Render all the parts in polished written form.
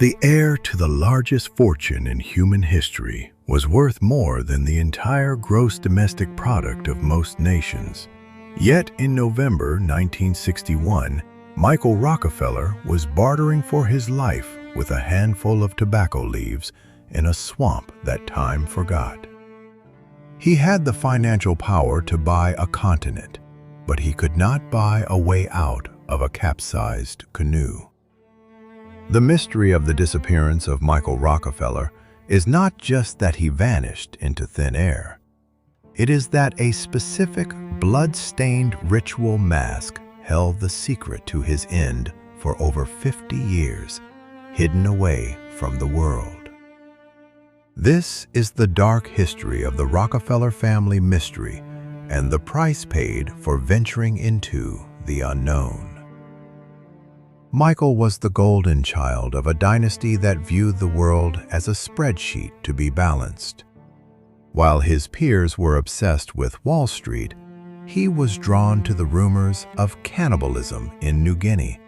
The heir to the largest fortune in human history was worth more than the entire gross domestic product of most nations. Yet in November 1961, Michael Rockefeller was bartering for his life with a handful of tobacco leaves in a swamp that time forgot. He had the financial power to buy a continent, but he could not buy a way out of a capsized canoe. The mystery of the disappearance of Michael Rockefeller is not just that he vanished into thin air. It is that a specific blood-stained ritual mask held the secret to his end for over 50 years, hidden away from the world. This is the dark history of the Rockefeller family mystery and the price paid for venturing into the unknown. Michael was the golden child of a dynasty that viewed the world as a spreadsheet to be balanced. While his peers were obsessed with Wall Street, he was drawn to the rumors of cannibalism in New Guinea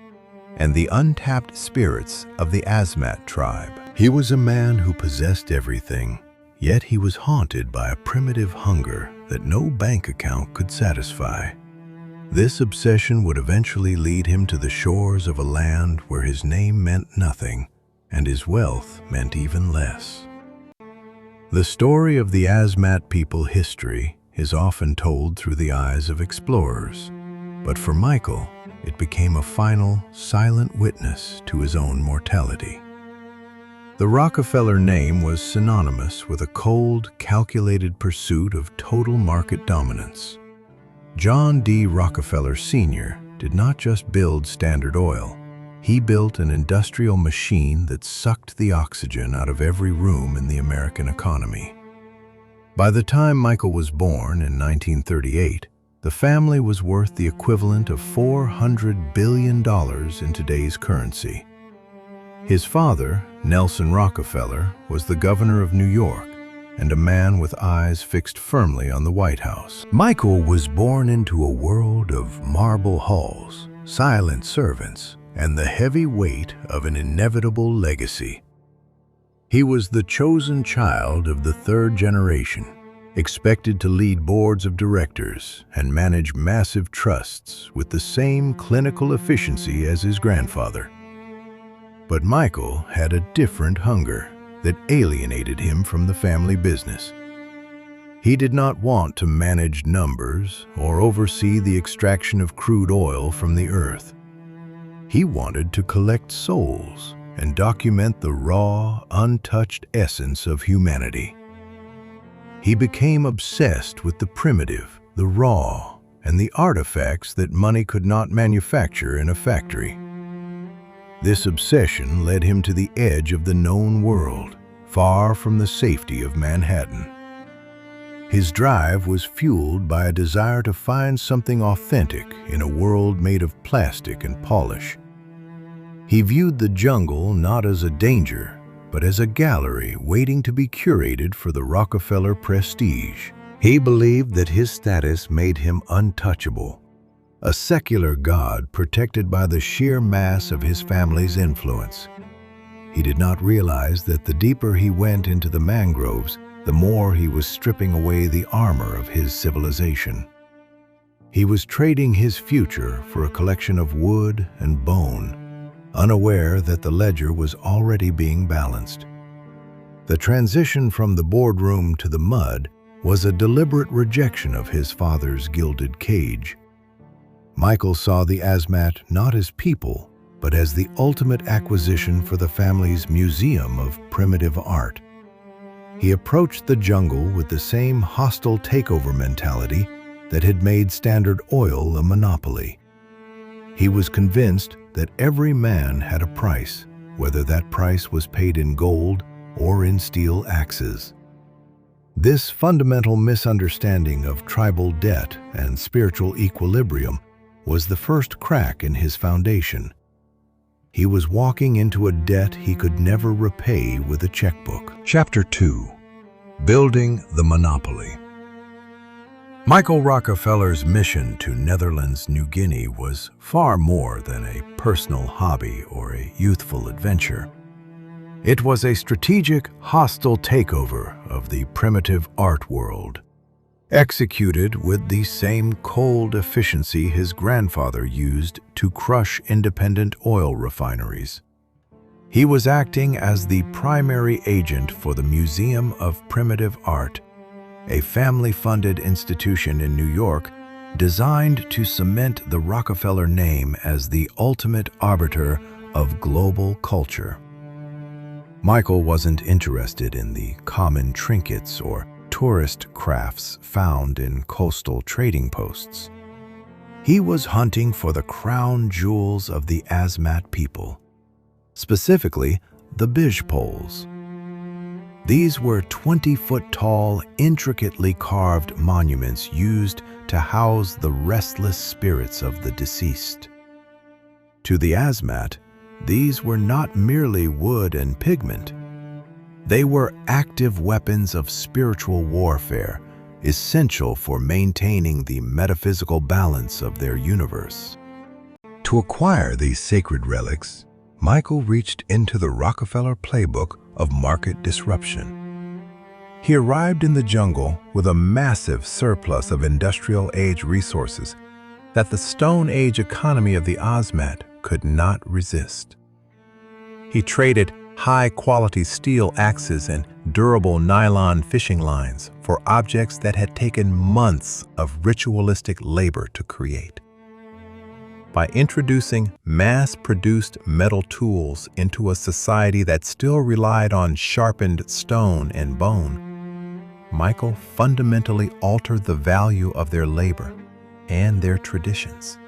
and the untapped spirits of the Asmat tribe. He was a man who possessed everything, yet he was haunted by a primitive hunger that no bank account could satisfy. This obsession would eventually lead him to the shores of a land where his name meant nothing and his wealth meant even less. The story of the Asmat people history is often told through the eyes of explorers, but for Michael, it became a final, silent witness to his own mortality. The Rockefeller name was synonymous with a cold, calculated pursuit of total market dominance. John D. Rockefeller Sr. did not just build Standard Oil. He built an industrial machine that sucked the oxygen out of every room in the American economy. By the time Michael was born in 1938, the family was worth the equivalent of $400 billion in today's currency. His father, Nelson Rockefeller, was the governor of New York and a man with eyes fixed firmly on the White House. Michael was born into a world of marble halls, silent servants, and the heavy weight of an inevitable legacy. He was the chosen child of the third generation, expected to lead boards of directors and manage massive trusts with the same clinical efficiency as his grandfather. But Michael had a different hunger that alienated him from the family business. He did not want to manage numbers or oversee the extraction of crude oil from the earth. He wanted to collect souls and document the raw, untouched essence of humanity. He became obsessed with the primitive, the raw, and the artifacts that money could not manufacture in a factory. This obsession led him to the edge of the known world, far from the safety of Manhattan. His drive was fueled by a desire to find something authentic in a world made of plastic and polish. He viewed the jungle not as a danger, but as a gallery waiting to be curated for the Rockefeller prestige. He believed that his status made him untouchable, a secular god protected by the sheer mass of his family's influence. He did not realize that the deeper he went into the mangroves, the more he was stripping away the armor of his civilization. He was trading his future for a collection of wood and bone, unaware that the ledger was already being balanced. The transition from the boardroom to the mud was a deliberate rejection of his father's gilded cage. Michael saw the Asmat not as people, but as the ultimate acquisition for the family's museum of primitive art. He approached the jungle with the same hostile takeover mentality that had made Standard Oil a monopoly. He was convinced that every man had a price, whether that price was paid in gold or in steel axes. This fundamental misunderstanding of tribal debt and spiritual equilibrium was the first crack in his foundation. He was walking into a debt he could never repay with a checkbook. Chapter 2. Building the Monopoly. Michael Rockefeller's mission to Netherlands New Guinea was far more than a personal hobby or a youthful adventure. It was a strategic, hostile takeover of the primitive art world, executed with the same cold efficiency his grandfather used to crush independent oil refineries. He was acting as the primary agent for the Museum of Primitive Art, a family-funded institution in New York designed to cement the Rockefeller name as the ultimate arbiter of global culture. Michael wasn't interested in the common trinkets or tourist crafts found in coastal trading posts. He was hunting for the crown jewels of the Asmat people, specifically the Bijpoles. These were 20-foot-tall, intricately carved monuments used to house the restless spirits of the deceased. To the Asmat, these were not merely wood and pigment. They were active weapons of spiritual warfare, essential for maintaining the metaphysical balance of their universe. To acquire these sacred relics, Michael reached into the Rockefeller playbook of market disruption. He arrived in the jungle with a massive surplus of industrial-age resources that the Stone Age economy of the Asmat could not resist. He traded high-quality steel axes and durable nylon fishing lines for objects that had taken months of ritualistic labor to create. By introducing mass-produced metal tools into a society that still relied on sharpened stone and bone, Michael fundamentally altered the value of their labor and their traditions.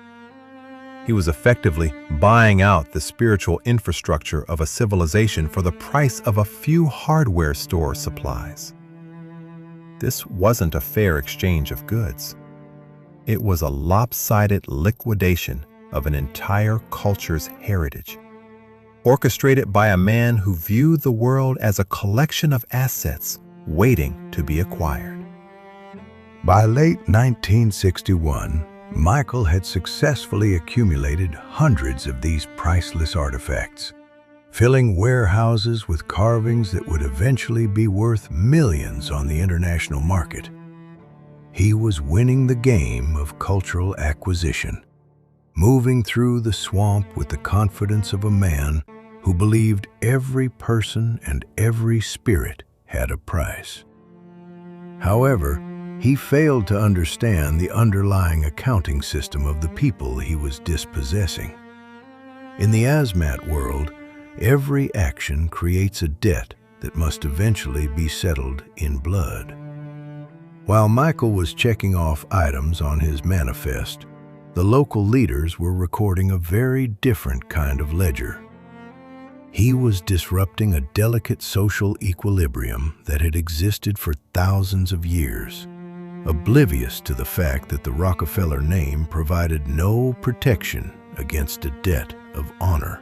He was effectively buying out the spiritual infrastructure of a civilization for the price of a few hardware store supplies. This wasn't a fair exchange of goods. It was a lopsided liquidation of an entire culture's heritage, orchestrated by a man who viewed the world as a collection of assets waiting to be acquired. By late 1961, Michael had successfully accumulated hundreds of these priceless artifacts, filling warehouses with carvings that would eventually be worth millions on the international market. He was winning the game of cultural acquisition, moving through the swamp with the confidence of a man who believed every person and every spirit had a price. However, he failed to understand the underlying accounting system of the people he was dispossessing. In the Asmat world, every action creates a debt that must eventually be settled in blood. While Michael was checking off items on his manifest, the local leaders were recording a very different kind of ledger. He was disrupting a delicate social equilibrium that had existed for thousands of years, oblivious to the fact that the Rockefeller name provided no protection against a debt of honor.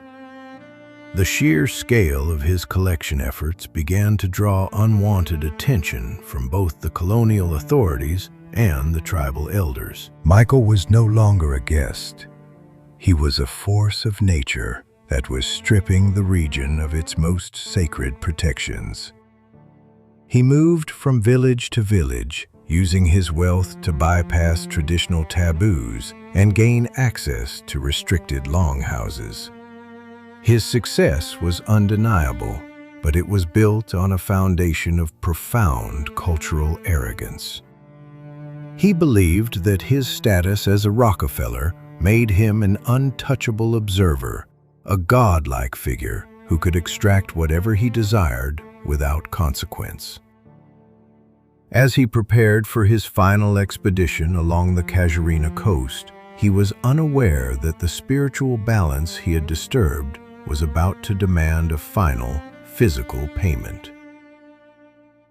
The sheer scale of his collection efforts began to draw unwanted attention from both the colonial authorities and the tribal elders. Michael was no longer a guest. He was a force of nature that was stripping the region of its most sacred protections. He moved from village to village, using his wealth to bypass traditional taboos and gain access to restricted longhouses. His success was undeniable, but it was built on a foundation of profound cultural arrogance. He believed that his status as a Rockefeller made him an untouchable observer, a godlike figure who could extract whatever he desired without consequence. As he prepared for his final expedition along the Casuarina coast, he was unaware that the spiritual balance he had disturbed was about to demand a final, physical payment.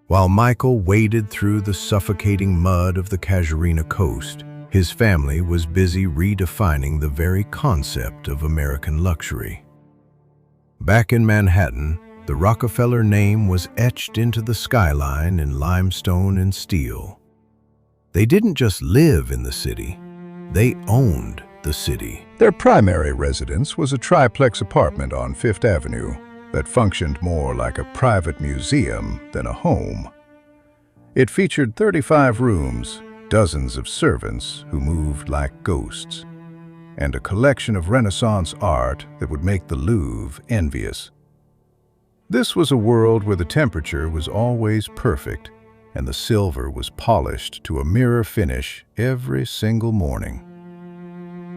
While Michael waded through the suffocating mud of the Casuarina coast, his family was busy redefining the very concept of American luxury. Back in Manhattan, the Rockefeller name was etched into the skyline in limestone and steel. They didn't just live in the city, they owned the city. Their primary residence was a triplex apartment on Fifth Avenue, that functioned more like a private museum than a home. It featured 35 rooms, dozens of servants who moved like ghosts, and a collection of Renaissance art that would make the Louvre envious. This was a world where the temperature was always perfect and the silver was polished to a mirror finish every single morning.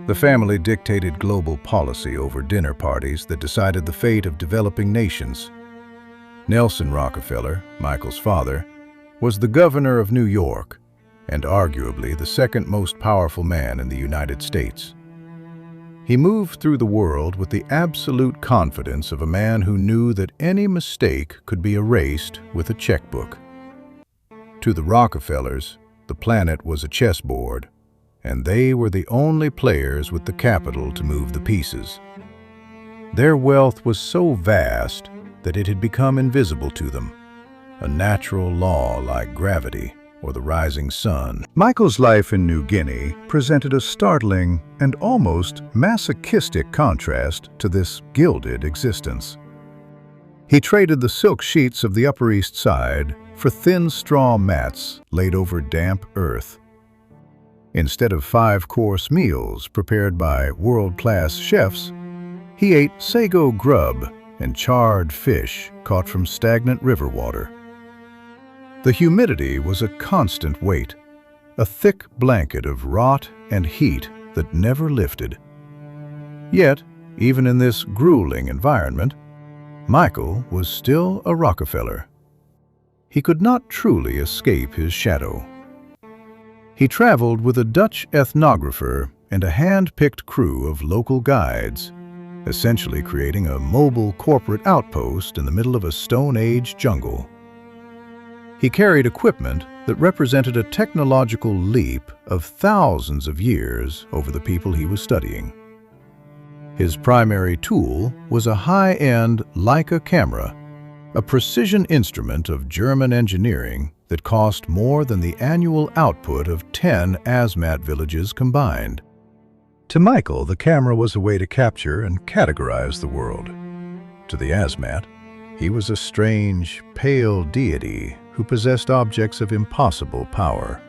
The family dictated global policy over dinner parties that decided the fate of developing nations. Nelson Rockefeller, Michael's father, was the governor of New York and arguably the second most powerful man in the United States. He moved through the world with the absolute confidence of a man who knew that any mistake could be erased with a checkbook. To the Rockefellers, the planet was a chessboard, and they were the only players with the capital to move the pieces. Their wealth was so vast that it had become invisible to them, a natural law like gravity or the rising sun. Michael's life in New Guinea presented a startling and almost masochistic contrast to this gilded existence. He traded the silk sheets of the Upper East Side for thin straw mats laid over damp earth. Instead of 5-course meals prepared by world-class chefs, he ate sago grub and charred fish caught from stagnant river water. The humidity was a constant weight, a thick blanket of rot and heat that never lifted. Yet, even in this grueling environment, Michael was still a Rockefeller. He could not truly escape his shadow. He traveled with a Dutch ethnographer and a hand-picked crew of local guides, essentially creating a mobile corporate outpost in the middle of a Stone Age jungle. He carried equipment that represented a technological leap of thousands of years over the people he was studying. His primary tool was a high-end Leica camera, a precision instrument of German engineering that cost more than the annual output of 10 Asmat villages combined. To Michael, the camera was a way to capture and categorize the world. To the Asmat, he was a strange, pale deity who possessed objects of impossible power.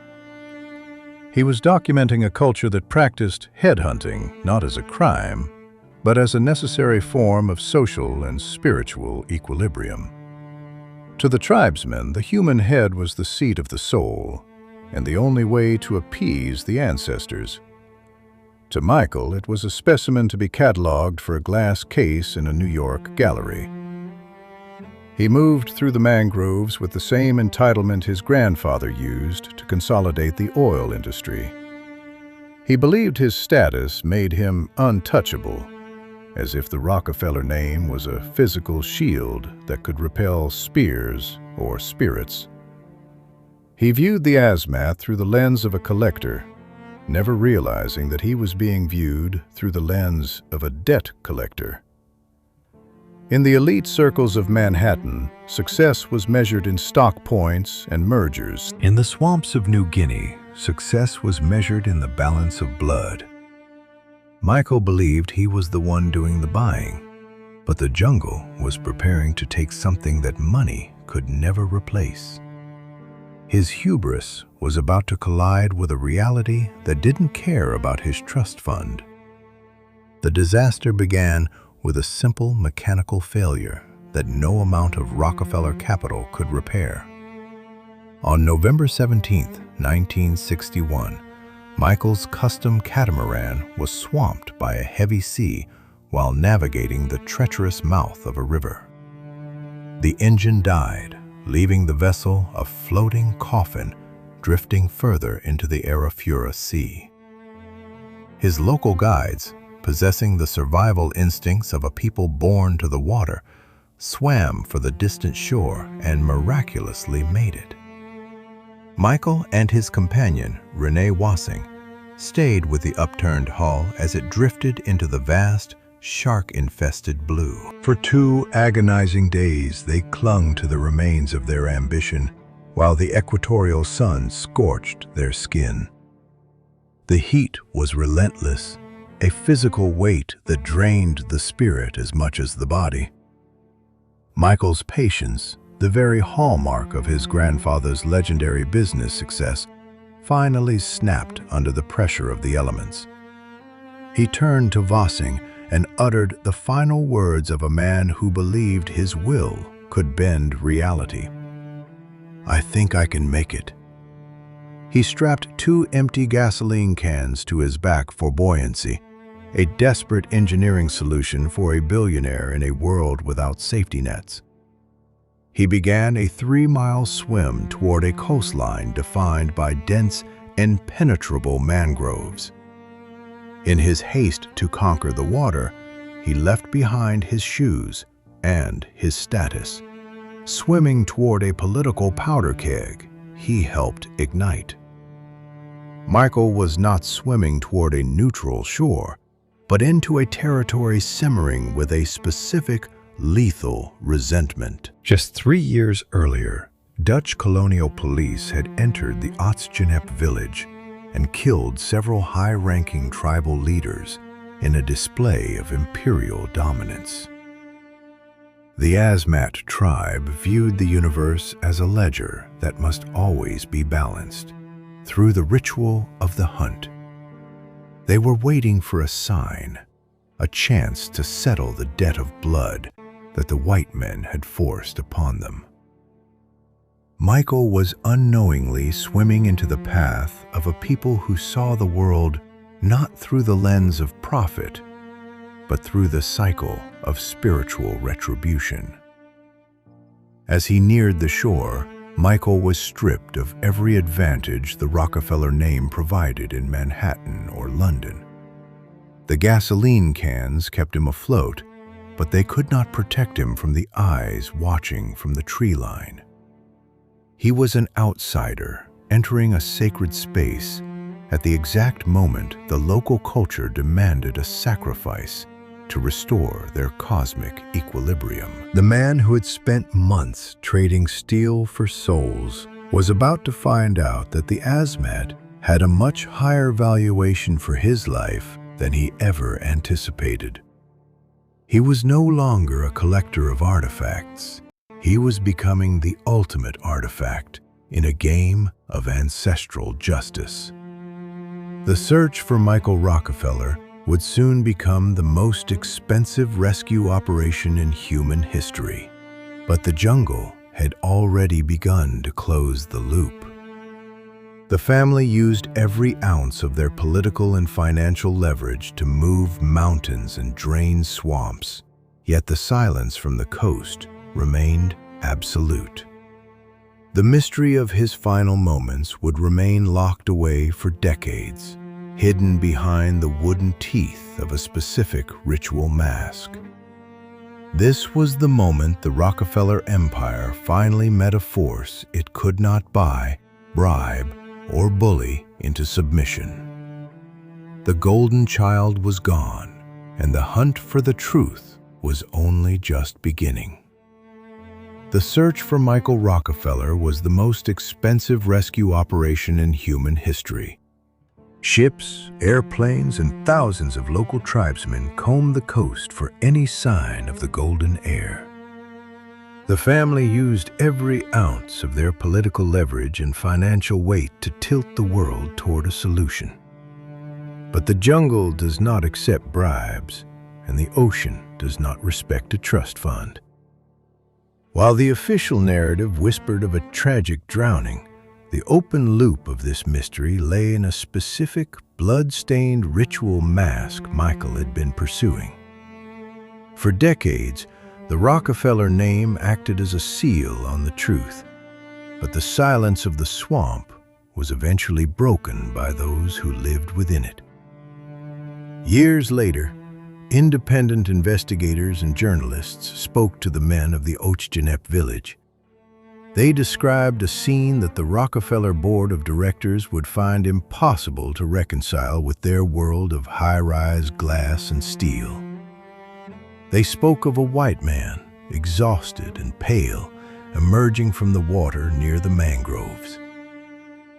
He was documenting a culture that practiced headhunting not as a crime, but as a necessary form of social and spiritual equilibrium. To the tribesmen, the human head was the seat of the soul, and the only way to appease the ancestors. To Michael, it was a specimen to be catalogued for a glass case in a New York gallery. He moved through the mangroves with the same entitlement his grandfather used to consolidate the oil industry. He believed his status made him untouchable, as if the Rockefeller name was a physical shield that could repel spears or spirits. He viewed the Asmat through the lens of a collector, never realizing that he was being viewed through the lens of a debt collector. In the elite circles of Manhattan, success was measured in stock points and mergers. In the swamps of New Guinea, success was measured in the balance of blood. Michael believed he was the one doing the buying, but the jungle was preparing to take something that money could never replace. His hubris was about to collide with a reality that didn't care about his trust fund. The disaster began with a simple mechanical failure that no amount of Rockefeller capital could repair. On November 17, 1961, Michael's custom catamaran was swamped by a heavy sea while navigating the treacherous mouth of a river. The engine died, leaving the vessel a floating coffin drifting further into the Arafura Sea. His local guides, possessing the survival instincts of a people born to the water, swam for the distant shore and miraculously made it. Michael and his companion, Renee Wassing, stayed with the upturned hull as it drifted into the vast, shark-infested blue. For 2 agonizing days, they clung to the remains of their ambition, while the equatorial sun scorched their skin. The heat was relentless, a physical weight that drained the spirit as much as the body. Michael's patience, the very hallmark of his grandfather's legendary business success, finally snapped under the pressure of the elements. He turned to Vossing and uttered the final words of a man who believed his will could bend reality. "I think I can make it." He strapped 2 empty gasoline cans to his back for buoyancy, a desperate engineering solution for a billionaire in a world without safety nets. He began a 3-mile swim toward a coastline defined by dense, impenetrable mangroves. In his haste to conquer the water, he left behind his shoes and his status. Swimming toward a political powder keg he helped ignite. Michael was not swimming toward a neutral shore, but into a territory simmering with a specific, lethal resentment. Just 3 years earlier, Dutch colonial police had entered the Otsjanep village and killed several high-ranking tribal leaders in a display of imperial dominance. The Asmat tribe viewed the universe as a ledger that must always be balanced through the ritual of the hunt. They were waiting for a sign, a chance to settle the debt of blood that the white men had forced upon them. Michael was unknowingly swimming into the path of a people who saw the world not through the lens of profit, but through the cycle of spiritual retribution. As he neared the shore, Michael was stripped of every advantage the Rockefeller name provided in Manhattan or London. The gasoline cans kept him afloat, but they could not protect him from the eyes watching from the tree line. He was an outsider entering a sacred space at the exact moment the local culture demanded a sacrifice to restore their cosmic equilibrium. The man who had spent months trading steel for souls was about to find out that the Asmat had a much higher valuation for his life than he ever anticipated. He was no longer a collector of artifacts. He was becoming the ultimate artifact in a game of ancestral justice. The search for Michael Rockefeller would soon become the most expensive rescue operation in human history. But the jungle had already begun to close the loop. The family used every ounce of their political and financial leverage to move mountains and drain swamps, yet the silence from the coast remained absolute. The mystery of his final moments would remain locked away for decades, hidden behind the wooden teeth of a specific ritual mask. This was the moment the Rockefeller Empire finally met a force it could not buy, bribe, or bully into submission. The golden child was gone, and the hunt for the truth was only just beginning. The search for Michael Rockefeller was the most expensive rescue operation in human history. Ships, airplanes, and thousands of local tribesmen combed the coast for any sign of the golden heir. The family used every ounce of their political leverage and financial weight to tilt the world toward a solution. But the jungle does not accept bribes, and the ocean does not respect a trust fund. While the official narrative whispered of a tragic drowning, the open loop of this mystery lay in a specific, blood-stained ritual mask Michael had been pursuing. For decades, the Rockefeller name acted as a seal on the truth, but the silence of the swamp was eventually broken by those who lived within it. Years later, independent investigators and journalists spoke to the men of the Otsjanep village. They described a scene that the Rockefeller board of directors would find impossible to reconcile with their world of high-rise glass and steel. They spoke of a white man, exhausted and pale, emerging from the water near the mangroves.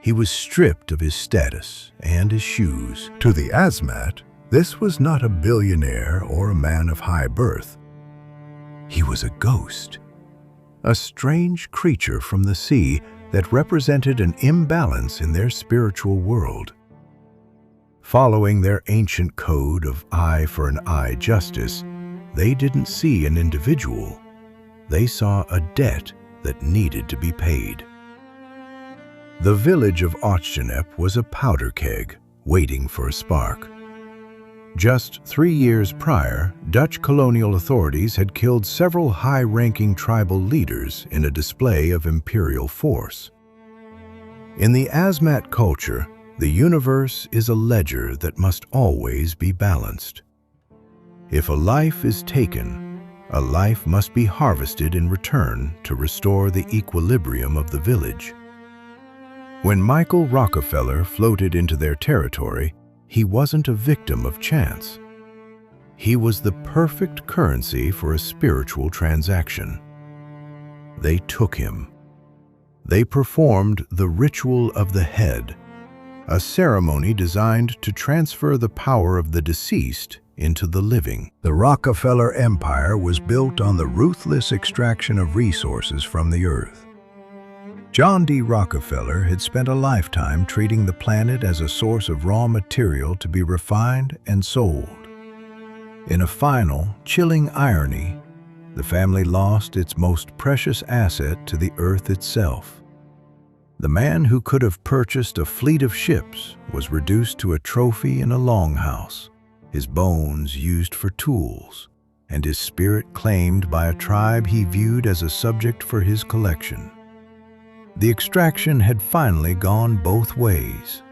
He was stripped of his status and his shoes. To the Asmat, this was not a billionaire or a man of high birth. He was a ghost, a strange creature from the sea that represented an imbalance in their spiritual world. Following their ancient code of eye for an eye justice, they didn't see an individual. They saw a debt that needed to be paid. The village of Otsjanep was a powder keg waiting for a spark. Just 3 years prior, Dutch colonial authorities had killed several high-ranking tribal leaders in a display of imperial force. In the Asmat culture, the universe is a ledger that must always be balanced. If a life is taken, a life must be harvested in return to restore the equilibrium of the village. When Michael Rockefeller floated into their territory, he wasn't a victim of chance. He was the perfect currency for a spiritual transaction. They took him. They performed the ritual of the head, a ceremony designed to transfer the power of the deceased into the living. The Rockefeller Empire was built on the ruthless extraction of resources from the earth. John D. Rockefeller had spent a lifetime treating the planet as a source of raw material to be refined and sold. In a final, chilling irony, the family lost its most precious asset to the earth itself. The man who could have purchased a fleet of ships was reduced to a trophy in a longhouse, his bones used for tools, and his spirit claimed by a tribe he viewed as a subject for his collection. The extraction had finally gone both ways.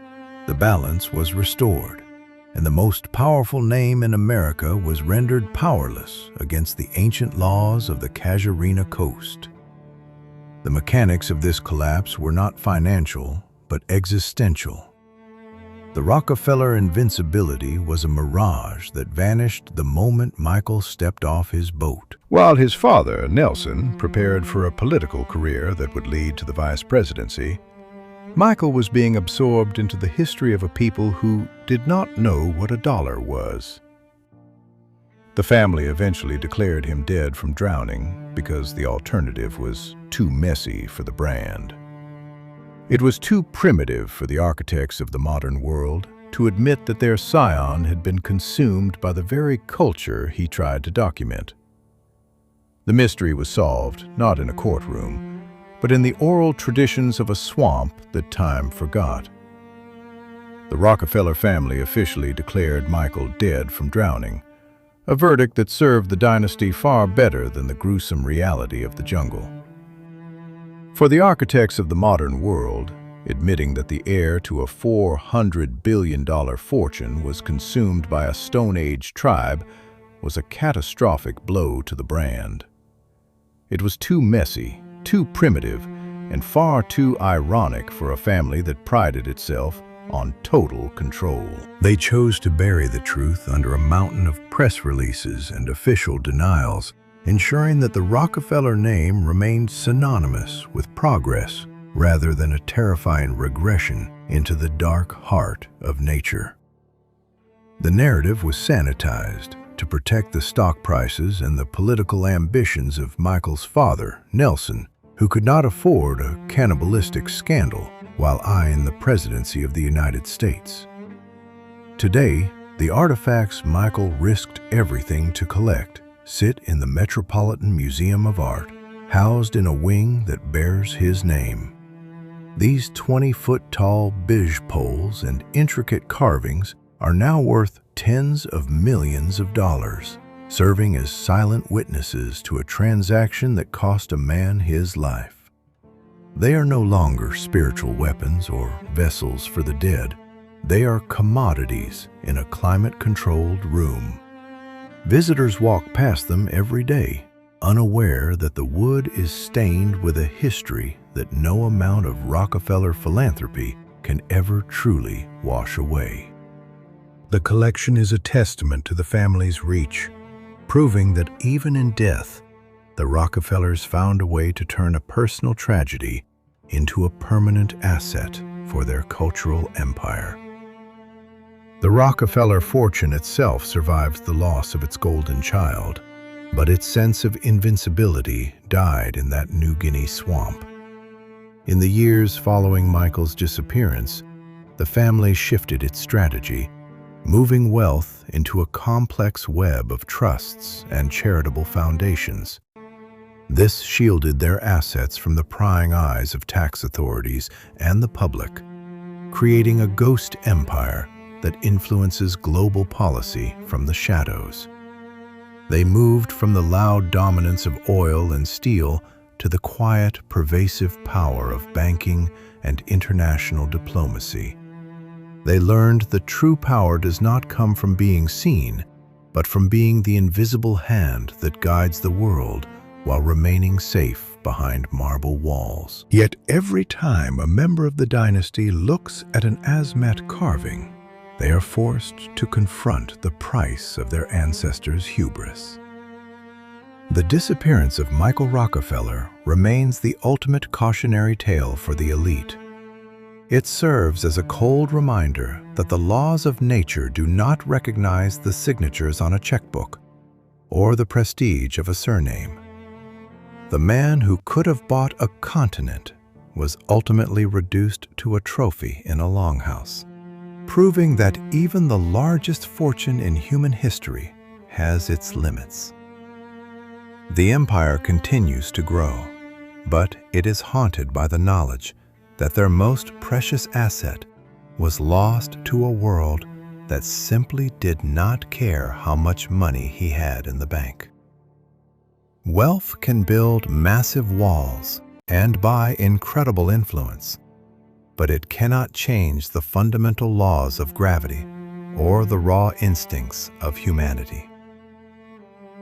The balance was restored, and the most powerful name in America was rendered powerless against the ancient laws of the Casuarina coast. The mechanics of this collapse were not financial, but existential. The Rockefeller invincibility was a mirage that vanished the moment Michael stepped off his boat. While his father, Nelson, prepared for a political career that would lead to the vice presidency, Michael was being absorbed into the history of a people who did not know what a dollar was. The family eventually declared him dead from drowning because the alternative was too messy for the brand. It was too primitive for the architects of the modern world to admit that their scion had been consumed by the very culture he tried to document. The mystery was solved, not in a courtroom, but in the oral traditions of a swamp that time forgot. The Rockefeller family officially declared Michael dead from drowning, a verdict that served the dynasty far better than the gruesome reality of the jungle. For the architects of the modern world, admitting that the heir to a $400 billion fortune was consumed by a Stone Age tribe was a catastrophic blow to the brand. It was too messy, too primitive, and far too ironic for a family that prided itself on total control. They chose to bury the truth under a mountain of press releases and official denials, ensuring that the Rockefeller name remained synonymous with progress rather than a terrifying regression into the dark heart of nature. The narrative was sanitized to protect the stock prices and the political ambitions of Michael's father, Nelson, who could not afford a cannibalistic scandal while eyeing the presidency of the United States. Today, the artifacts Michael risked everything to collect sit in the Metropolitan Museum of Art, housed in a wing that bears his name. These 20-foot-tall beige poles and intricate carvings are now worth tens of millions of dollars, serving as silent witnesses to a transaction that cost a man his life. They are no longer spiritual weapons or vessels for the dead. They are commodities in a climate-controlled room. Visitors walk past them every day, unaware that the wood is stained with a history that no amount of Rockefeller philanthropy can ever truly wash away. The collection is a testament to the family's reach, proving that even in death, the Rockefellers found a way to turn a personal tragedy into a permanent asset for their cultural empire. The Rockefeller fortune itself survives the loss of its golden child, But its sense of invincibility died in that New Guinea swamp. In the years following Michael's disappearance, the family shifted its strategy, moving wealth into a complex web of trusts and charitable foundations. This shielded their assets from the prying eyes of tax authorities and the public, creating a ghost empire that influences global policy from the shadows. They moved from the loud dominance of oil and steel to the quiet, pervasive power of banking and international diplomacy. They learned that true power does not come from being seen, but from being the invisible hand that guides the world while remaining safe behind marble walls. Yet every time a member of the dynasty looks at an Asmat carving, they are forced to confront the price of their ancestors' hubris. The disappearance of Michael Rockefeller remains the ultimate cautionary tale for the elite. It serves as a cold reminder that the laws of nature do not recognize the signatures on a checkbook or the prestige of a surname. The man who could have bought a continent was ultimately reduced to a trophy in a longhouse, proving that even the largest fortune in human history has its limits. The empire continues to grow, but it is haunted by the knowledge that their most precious asset was lost to a world that simply did not care how much money he had in the bank. Wealth can build massive walls and buy incredible influence, but it cannot change the fundamental laws of gravity or the raw instincts of humanity.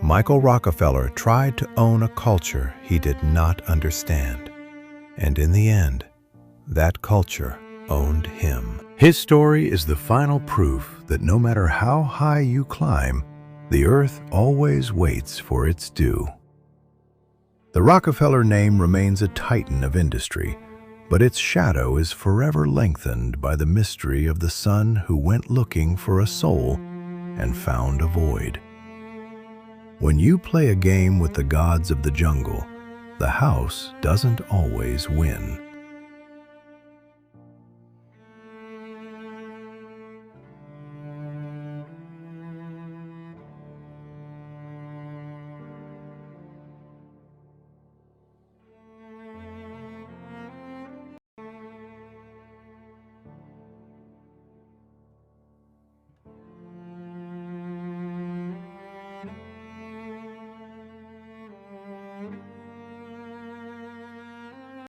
Michael Rockefeller tried to own a culture he did not understand, and in the end, that culture owned him. His story is the final proof that no matter how high you climb, the earth always waits for its due. The Rockefeller name remains a titan of industry, but its shadow is forever lengthened by the mystery of the son who went looking for a soul and found a void. When you play a game with the gods of the jungle, the house doesn't always win.